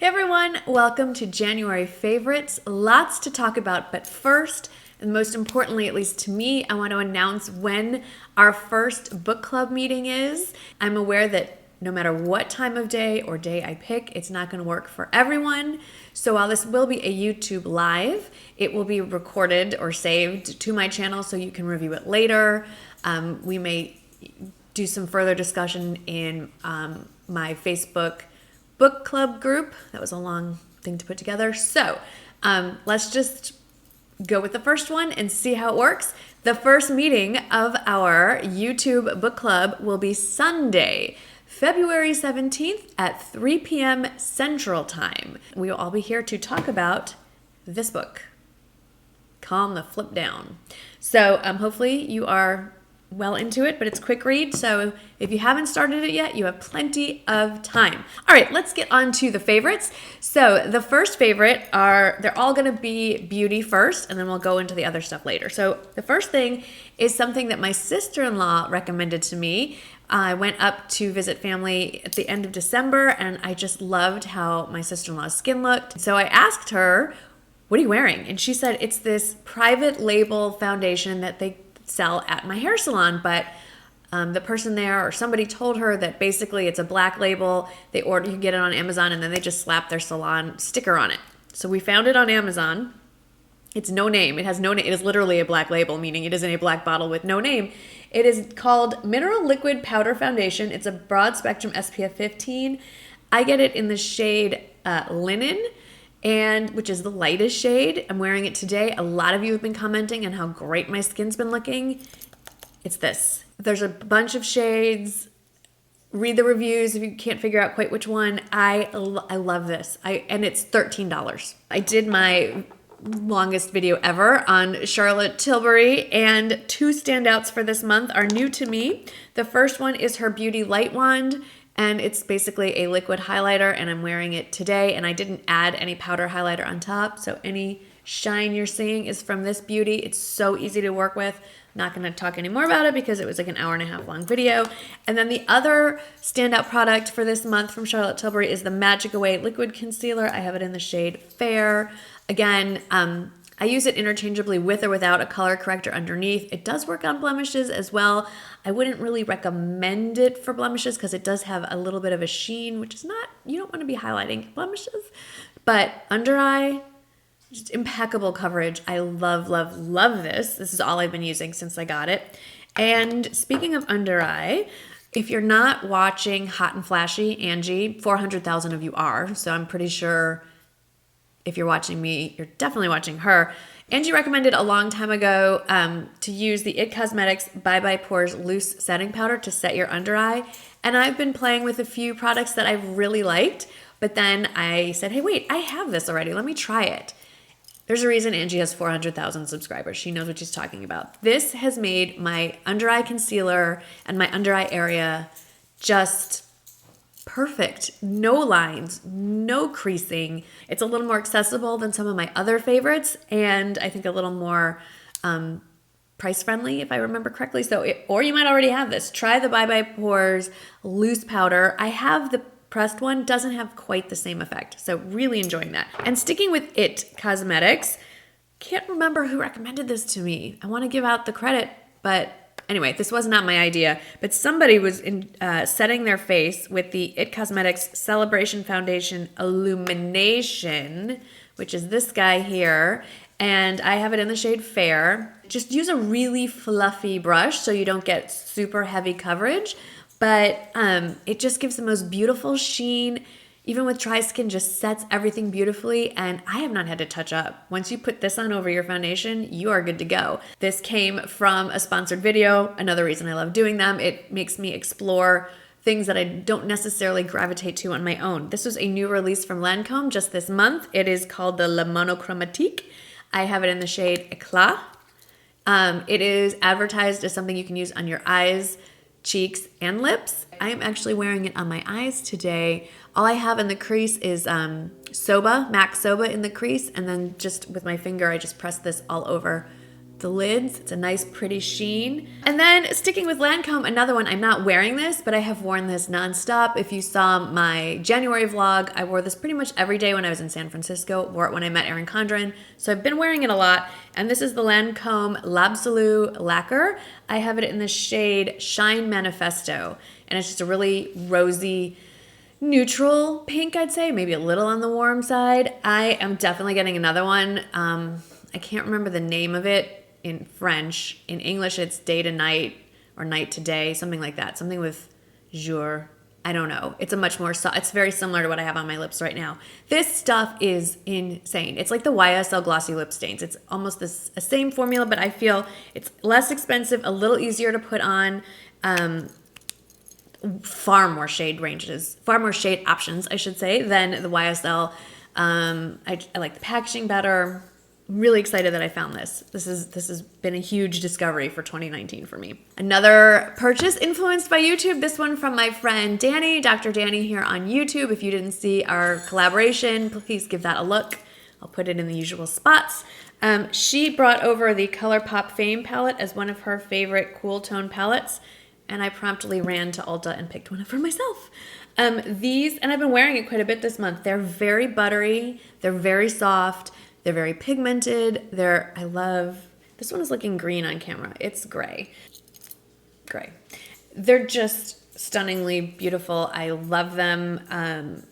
everyone, welcome to January Favorites. Lots to talk about, but first, and most importantly, at least to me, I want to announce when our first book club meeting is. I'm aware that no matter what time of day or day I pick, it's not going to work for everyone. So while this will be a YouTube live, it will be recorded or saved to my channel so you can review it later. We may do some further discussion in my Facebook book club group. That was a long thing to put together. So let's just go with the first one and see how it works. The first meeting of our YouTube book club will be Sunday, February 17th at 3 p.m. Central Time. We will all be here to talk about this book, Calm the Flip Down. So hopefully you are well into it, but it's a quick read. So if you haven't started it yet, you have plenty of time. All right, let's get on to the favorites. So the first favorite they're all going to be beauty first, and then we'll go into the other stuff later. So the first thing is something that my sister-in-law recommended to me. I went up to visit family at the end of December, and I just loved how my sister-in-law's skin looked. So I asked her, what are you wearing? And she said it's this private label foundation that they sell at my hair salon, but the person there or somebody told her that basically it's a black label. You can get it on Amazon, and then they just slap their salon sticker on it. So we found it on Amazon. It's no name. It has no name. It is literally a black label, meaning it is in a black bottle with no name. It is called Mineral Liquid Powder Foundation. It's a broad spectrum SPF 15. I get it in the shade Linen, which is the lightest shade. I'm wearing it today. A lot of you have been commenting on how great my skin's been looking. It's this. There's a bunch of shades. Read the reviews if you can't figure out quite which one. I love this. And it's $13. I did my longest video ever on Charlotte Tilbury, and two standouts for this month are new to me. The first one is her Beauty Light Wand, and it's basically a liquid highlighter, and I'm wearing it today, and I didn't add any powder highlighter on top, so any shine you're seeing is from this beauty. It's so easy to work with. I'm not going to talk any more about it because it was like an hour and a half long video. And then the other standout product for this month from Charlotte Tilbury is the Magic Away Liquid Concealer. I have it in the shade Fair. Again, I use it interchangeably with or without a color corrector underneath. It does work on blemishes as well. I wouldn't really recommend it for blemishes because it does have a little bit of a sheen, which is not, you don't want to be highlighting blemishes. But under eye, just impeccable coverage. I love, love, love this. This is all I've been using since I got it. And speaking of under eye, if you're not watching Hot and Flashy, Angie, 400,000 of you are, so I'm pretty sure if you're watching me, you're definitely watching her. Angie recommended a long time ago to use the IT Cosmetics Bye Bye Pores Loose Setting Powder to set your under eye. And I've been playing with a few products that I've really liked, but then I said, hey, wait, I have this already. Let me try it. There's a reason Angie has 400,000 subscribers. She knows what she's talking about. This has made my under eye concealer and my under eye area just perfect. No lines, no creasing. It's a little more accessible than some of my other favorites, and I think a little more price friendly, if I remember correctly. Or you might already have this. Try the Bye Bye Pores Loose Powder. I have the pressed one, doesn't have quite the same effect. So really enjoying that. And sticking with IT Cosmetics, can't remember who recommended this to me. I want to give out the credit, but anyway, this was not my idea, but somebody was setting their face with the IT Cosmetics Celebration Foundation Illumination, which is this guy here, and I have it in the shade Fair. Just use a really fluffy brush so you don't get super heavy coverage, but it just gives the most beautiful sheen. Even with dry skin, just sets everything beautifully, and I have not had to touch up. Once you put this on over your foundation, you are good to go. This came from a sponsored video. Another reason I love doing them. It makes me explore things that I don't necessarily gravitate to on my own. This was a new release from Lancome just this month. It is called the Le Monochromatique. I have it in the shade Eclat. It is advertised as something you can use on your eyes, cheeks, and lips. I am actually wearing it on my eyes today. All I have in the crease is Soba, MAC Soba in the crease, and then just with my finger, I just press this all over the lids. It's a nice pretty sheen. And then sticking with Lancome, another one. I'm not wearing this, but I have worn this nonstop. If you saw my January vlog, I wore this pretty much every day when I was in San Francisco. Wore it when I met Erin Condren. So I've been wearing it a lot. And this is the Lancome L'Absolu Lacquer. I have it in the shade Shine Manifesto. And it's just a really rosy, neutral pink, I'd say. Maybe a little on the warm side. I am definitely getting another one. I can't remember the name of it in French. In English, it's day to night or night to day, something like that. Something with jour. I don't know. It's a much more, it's very similar to what I have on my lips right now. This stuff is insane. It's like the YSL Glossy Lip Stains. It's almost the same formula, but I feel it's less expensive, a little easier to put on, far more shade ranges, far more shade options, I should say, than the YSL. I like the packaging better. Really excited that I found this. This has been a huge discovery for 2019 for me. Another purchase influenced by YouTube. This one from my friend Danny, Dr. Danny here on YouTube. If you didn't see our collaboration, please give that a look. I'll put it in the usual spots. She brought over the ColourPop Fame palette as one of her favorite cool tone palettes, and I promptly ran to Ulta and picked one up for myself. These, and I've been wearing it quite a bit this month. They're very buttery. They're very soft. They're very pigmented. I love, this one is looking green on camera. It's gray. Gray. They're just stunningly beautiful. I love them.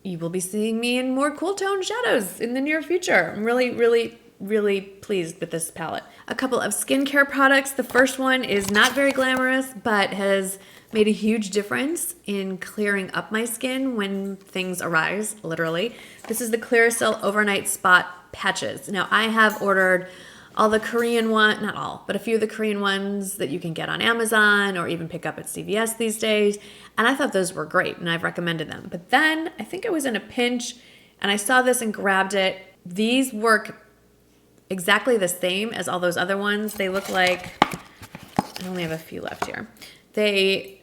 You will be seeing me in more cool tone shadows in the near future. I'm really, really, really pleased with this palette. A couple of skincare products. The first one is not very glamorous, but has made a huge difference in clearing up my skin when things arise, literally. This is the Clearasil Overnight Spot Patches. Now, I have ordered all the Korean one, not all, but a few of the Korean ones that you can get on Amazon or even pick up at CVS these days. And I thought those were great and I've recommended them. But then I think I was in a pinch and I saw this and grabbed it. These work exactly the same as all those other ones. They look like, I only have a few left here. They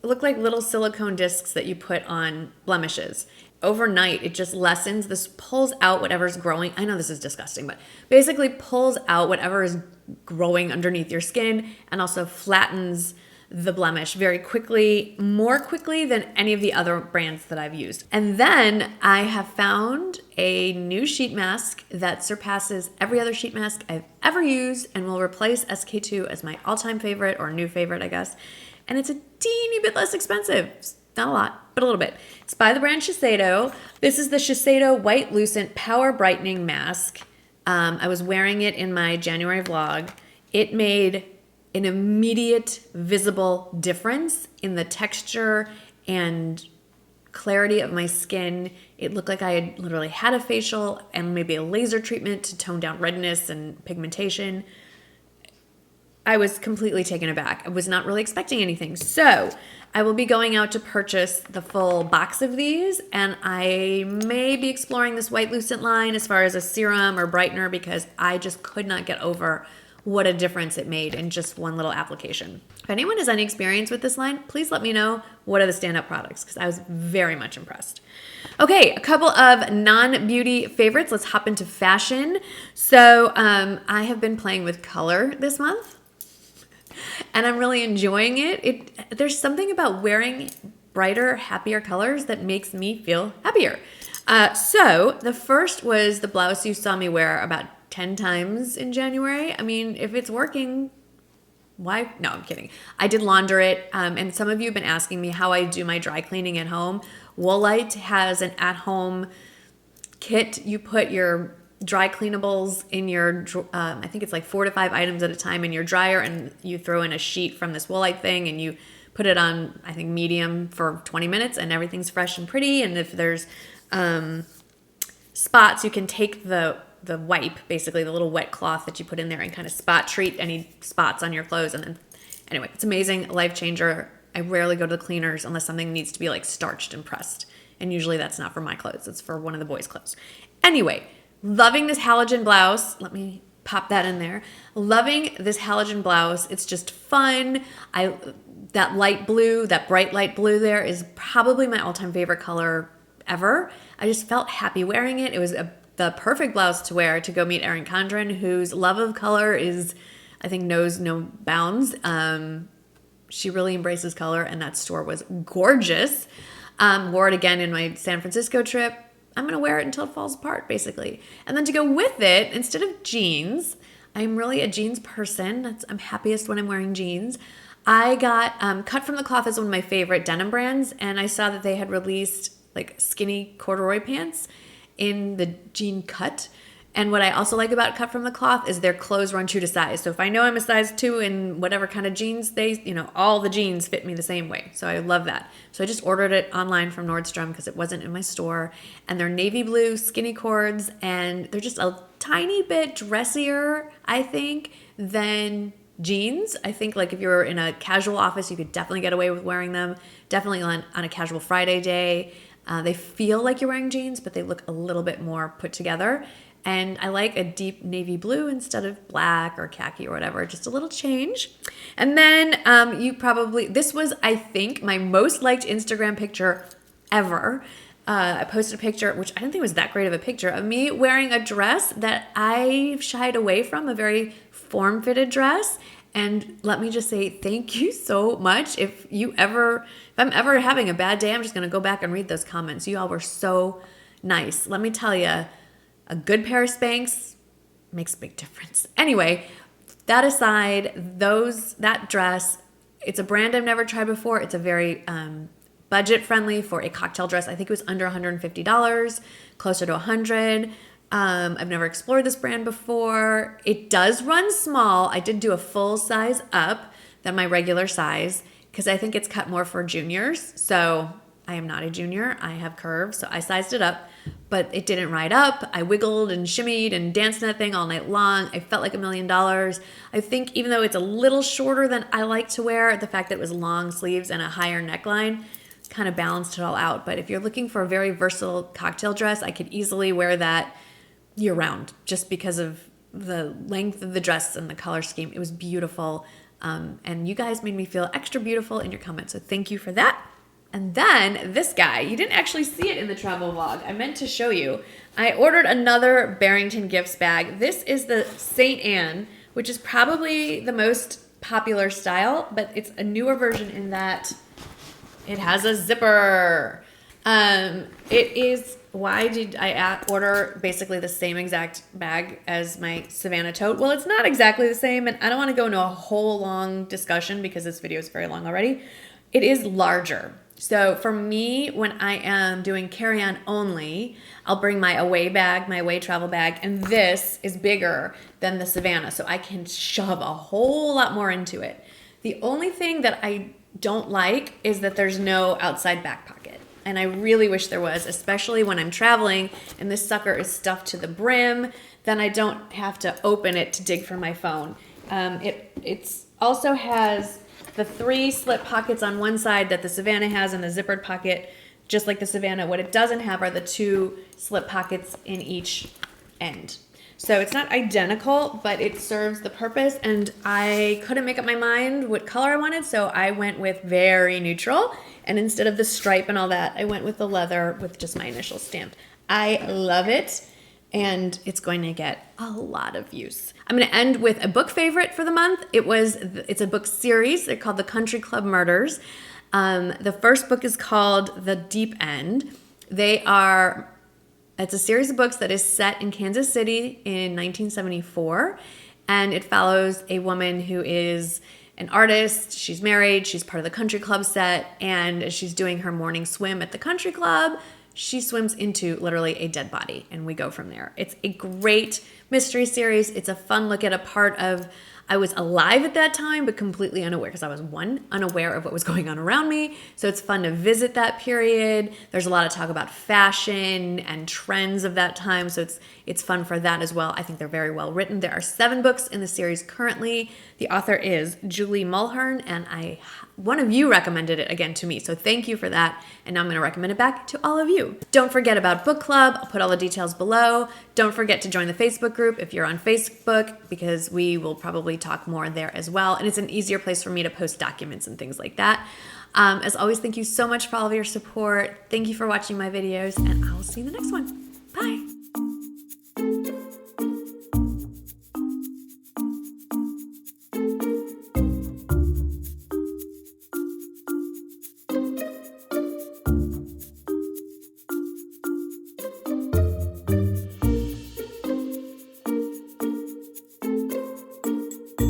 look like little silicone discs that you put on blemishes. Overnight, it just lessens. This pulls out whatever's growing. I know this is disgusting, but basically pulls out whatever is growing underneath your skin and also flattens the blemish very quickly, more quickly than any of the other brands that I've used. And then I have found a new sheet mask that surpasses every other sheet mask I've ever used and will replace SK2 as my all-time favorite, or new favorite, I guess. And it's a teeny bit less expensive. Not a lot, but a little bit. It's by the brand Shiseido. This is the Shiseido White Lucent Power Brightening Mask. I was wearing it in my January vlog. It made an immediate visible difference in the texture and clarity of my skin. It looked like I had literally had a facial and maybe a laser treatment to tone down redness and pigmentation. I was completely taken aback. I was not really expecting anything. So I will be going out to purchase the full box of these, and I may be exploring this White Lucent line as far as a serum or brightener because I just could not get over what a difference it made in just one little application. If anyone has any experience with this line, please let me know what are the standout products because I was very much impressed. Okay, a couple of non-beauty favorites. Let's hop into fashion. So I have been playing with color this month. And I'm really enjoying it. There's something about wearing brighter, happier colors that makes me feel happier. So the first was the blouse you saw me wear about 10 times in January. I mean, if it's working, why? No, I'm kidding. I did launder it. And some of you have been asking me how I do my dry cleaning at home. Woolite has an at-home kit. You put your dry cleanables in your, I think it's like 4 to 5 items at a time in your dryer, and you throw in a sheet from this Woolite thing and you put it on, I think, medium for 20 minutes and everything's fresh and pretty. And if there's spots, you can take the wipe, basically the little wet cloth that you put in there, and kind of spot treat any spots on your clothes. And then, anyway, it's amazing, life changer. I rarely go to the cleaners unless something needs to be like starched and pressed. And usually that's not for my clothes, it's for one of the boys' clothes. Anyway, loving this halogen blouse. Let me pop that in there. Loving this halogen blouse. It's just fun. That light blue, that bright light blue there is probably my all-time favorite color ever. I just felt happy wearing it. It was the perfect blouse to wear to go meet Erin Condren, whose love of color is, I think, knows no bounds. She really embraces color, and that store was gorgeous. Wore it again in my San Francisco trip. I'm going to wear it until it falls apart, basically. And then to go with it, instead of jeans, I'm really a jeans person. I'm happiest when I'm wearing jeans. I got Cut From The Cloth is one of my favorite denim brands, and I saw that they had released like skinny corduroy pants in the jean cut. And what I also like about Cut From The Cloth is their clothes run true to size. So if I know I'm a size 2 in whatever kind of jeans, all the jeans fit me the same way. So I love that. So I just ordered it online from Nordstrom because it wasn't in my store. And they're navy blue skinny cords, and they're just a tiny bit dressier, I think, than jeans. I think like if you're in a casual office, you could definitely get away with wearing them. Definitely on a casual Friday day. They feel like you're wearing jeans, but they look a little bit more put together. And I like a deep navy blue instead of black or khaki or whatever, just a little change. And then this was, I think, my most liked Instagram picture ever. I posted a picture, which I didn't think was that great of a picture, of me wearing a dress that I shied away from, a very form-fitted dress. And let me just say thank you so much. If I'm ever having a bad day, I'm just going to go back and read those comments. You all were so nice. Let me tell you, a good pair of Spanx makes a big difference. Anyway, that aside, that dress, it's a brand I've never tried before. It's a very budget friendly for a cocktail dress. I think it was under $150, closer to $100. I've never explored this brand before. It does run small. I did do a full size up than my regular size because I think it's cut more for juniors. So I am not a junior. I have curves, so I sized it up, but it didn't ride up. I wiggled and shimmied and danced in that thing all night long. I felt like $1 million. I think even though it's a little shorter than I like to wear, the fact that it was long sleeves and a higher neckline kind of balanced it all out. But if you're looking for a very versatile cocktail dress, I could easily wear that year round just because of the length of the dress and the color scheme. It was beautiful. And you guys made me feel extra beautiful in your comments. So thank you for that. And then this guy, you didn't actually see it in the travel vlog. I meant to show you. I ordered another Barrington Gifts bag. This is the St. Anne, which is probably the most popular style, but it's a newer version in that it has a zipper. Why did I order basically the same exact bag as my Savannah tote? Well, it's not exactly the same, and I don't want to go into a whole long discussion because this video is very long already. It is larger. So for me, when I am doing carry-on only, I'll bring my away bag, my away travel bag, and this is bigger than the Savannah, so I can shove a whole lot more into it. The only thing that I don't like is that there's no outside back pocket, and I really wish there was, especially when I'm traveling and this sucker is stuffed to the brim. Then I don't have to open it to dig for my phone. It also has the 3 slip pockets on one side that the Savannah has and the zippered pocket, just like the Savannah. What it doesn't have are the 2 slip pockets in each end. So it's not identical, but it serves the purpose, and I couldn't make up my mind what color I wanted, so I went with very neutral, and instead of the stripe and all that, I went with the leather with just my initials stamped. I love it, and it's going to get a lot of use. I'm going to end with a book favorite for the month. It's a book series. They're called The Country Club Murders. The first book is called The Deep End. It's a series of books that is set in Kansas City in 1974, and it follows a woman who is an artist. She's married. She's part of the country club set, and as she's doing her morning swim at the country club, she swims into literally a dead body, and we go from there. It's a great mystery series. It's a fun look at a part of, I was alive at that time, but completely unaware because I was unaware of what was going on around me. So it's fun to visit that period. There's a lot of talk about fashion and trends of that time. So it's fun for that as well. I think they're very well written. There are 7 books in the series currently. The author is Julie Mulhern, and one of you recommended it again to me. So thank you for that. And now I'm going to recommend it back to all of you. Don't forget about book club. I'll put all the details below. Don't forget to join the Facebook group if you're on Facebook, because we will probably talk more there as well. And it's an easier place for me to post documents and things like that. As always, thank you so much for all of your support. Thank you for watching my videos, and I will see you in the next one.